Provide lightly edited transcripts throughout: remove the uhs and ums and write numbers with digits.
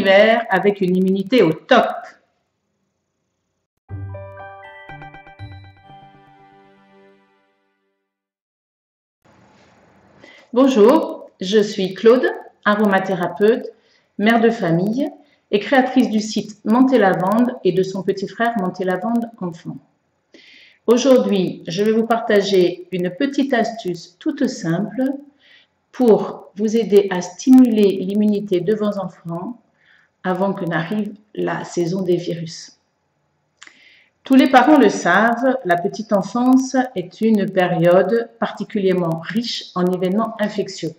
l'hiver avec une immunité au top. Bonjour, je suis Claude, aromathérapeute, mère de famille et créatrice du site Menthe et Lavande et de son petit frère Menthe et Lavande Enfant. Aujourd'hui, je vais vous partager une petite astuce toute simple pour vous aider à stimuler l'immunité de vos enfants avant que n'arrive la saison des virus. Tous les parents le savent, la petite enfance est une période particulièrement riche en événements infectieux.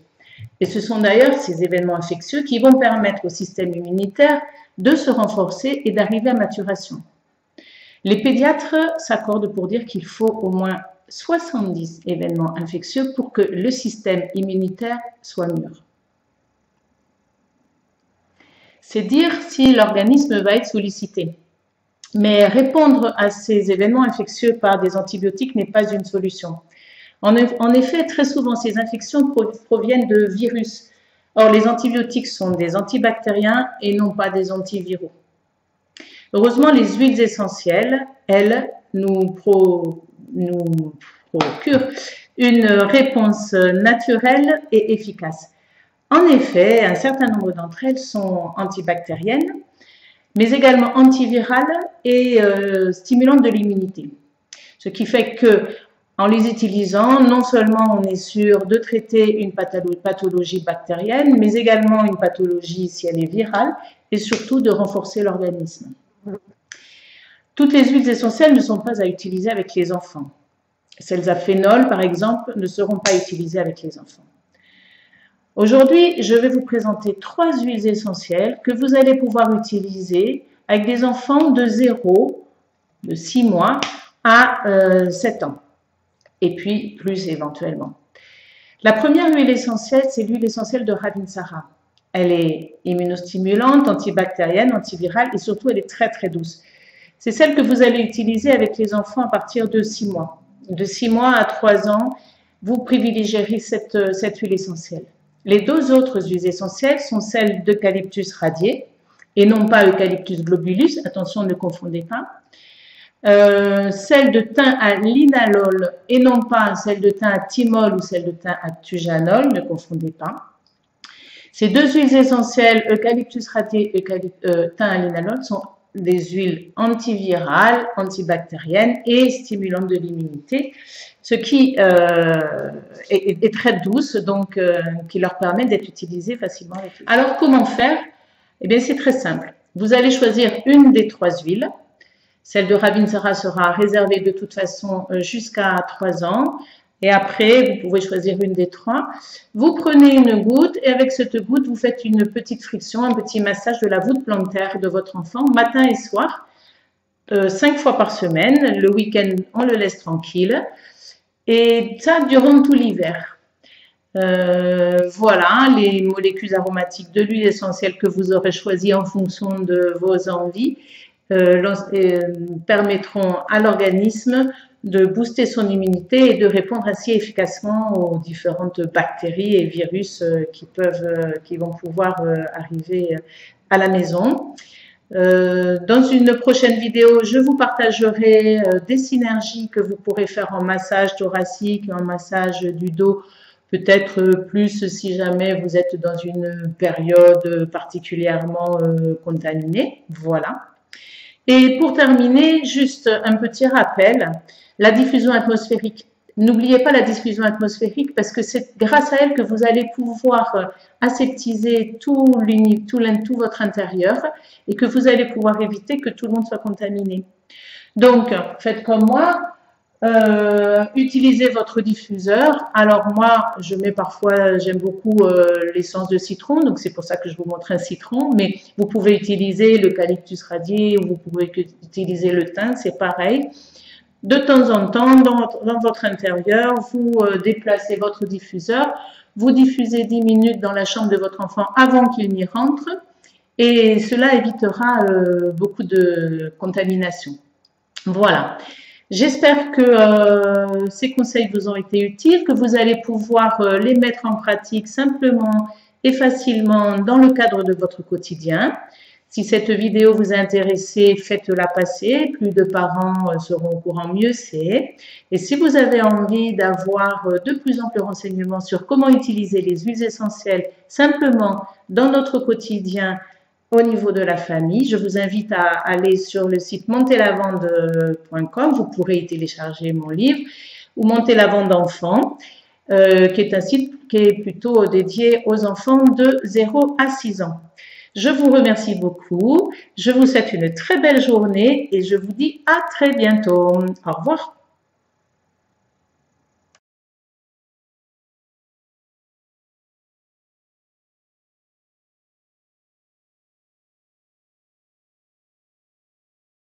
Et ce sont d'ailleurs ces événements infectieux qui vont permettre au système immunitaire de se renforcer et d'arriver à maturation. Les pédiatres s'accordent pour dire qu'il faut au moins 70 événements infectieux pour que le système immunitaire soit mûr. C'est dire si l'organisme va être sollicité. Mais répondre à ces événements infectieux par des antibiotiques n'est pas une solution. En effet, très souvent, ces infections proviennent de virus. Or, les antibiotiques sont des antibactériens et non pas des antiviraux. Heureusement, les huiles essentielles, elles, nous procurent une réponse naturelle et efficace. En effet, un certain nombre d'entre elles sont antibactériennes, mais également antivirales et stimulantes de l'immunité. Ce qui fait que, en les utilisant, non seulement on est sûr de traiter une pathologie bactérienne, mais également une pathologie si elle est virale, et surtout de renforcer l'organisme. Toutes les huiles essentielles ne sont pas à utiliser avec les enfants. Celles à phénol, par exemple, ne seront pas utilisées avec les enfants. Aujourd'hui, je vais vous présenter 3 huiles essentielles que vous allez pouvoir utiliser avec des enfants de 6 mois à 7 ans, et puis plus éventuellement. La première huile essentielle, c'est l'huile essentielle de Ravinsara. Elle est immunostimulante, antibactérienne, antivirale et surtout elle est très très douce. C'est celle que vous allez utiliser avec les enfants à partir de 6 mois. De 6 mois à 3 ans, vous privilégierez cette huile essentielle. Les 2 autres huiles essentielles sont celles d'eucalyptus radié et non pas Eucalyptus globulus, attention ne confondez pas. Celle de thym à linalol et non pas celle de thym à thymol ou celle de thym à tujanol, ne confondez pas. Ces 2 huiles essentielles, Eucalyptus radié et thym à linalol, sont des huiles antivirales, antibactériennes et stimulantes de l'immunité, ce qui est très douce, donc qui leur permet d'être utilisées facilement. Alors, comment faire? Eh bien, c'est très simple. Vous allez choisir une des 3 huiles. Celle de Ravinsara sera réservée de toute façon jusqu'à 3 ans. Et après, vous pouvez choisir une des 3. Vous prenez une goutte et avec cette goutte, vous faites une petite friction, un petit massage de la voûte plantaire de votre enfant, matin et soir, 5 fois par semaine. Le week-end, on le laisse tranquille. Et ça durant tout l'hiver. Voilà, les molécules aromatiques de l'huile essentielle que vous aurez choisies en fonction de vos envies permettront à l'organisme de booster son immunité et de répondre ainsi efficacement aux différentes bactéries et virus qui vont pouvoir arriver à la maison. Dans une prochaine vidéo, je vous partagerai des synergies que vous pourrez faire en massage thoracique, en massage du dos, peut-être plus si jamais vous êtes dans une période particulièrement contaminée. Voilà. Et pour terminer, juste un petit rappel, la diffusion atmosphérique. N'oubliez pas la diffusion atmosphérique parce que c'est grâce à elle que vous allez pouvoir aseptiser tout votre intérieur et que vous allez pouvoir éviter que tout le monde soit contaminé. Donc, faites comme moi, utilisez votre diffuseur. Alors moi, j'aime beaucoup l'essence de citron, donc c'est pour ça que je vous montre un citron, mais vous pouvez utiliser l'eucalyptus radié ou vous pouvez utiliser le thym, c'est pareil. De temps en temps, dans votre intérieur, vous déplacez votre diffuseur, vous diffusez 10 minutes dans la chambre de votre enfant avant qu'il n'y rentre et cela évitera beaucoup de contamination. Voilà. J'espère que ces conseils vous ont été utiles, que vous allez pouvoir les mettre en pratique simplement et facilement dans le cadre de votre quotidien. Si cette vidéo vous a intéressé, faites-la passer. Plus de parents seront au courant, mieux c'est. Et si vous avez envie d'avoir de plus amples renseignements sur comment utiliser les huiles essentielles simplement dans notre quotidien au niveau de la famille, je vous invite à aller sur le site monterlavande.com. Vous pourrez y télécharger mon livre ou Monter la vente d'enfants, qui est un site qui est plutôt dédié aux enfants de 0 à 6 ans. Je vous remercie beaucoup, je vous souhaite une très belle journée et je vous dis à très bientôt. Au revoir.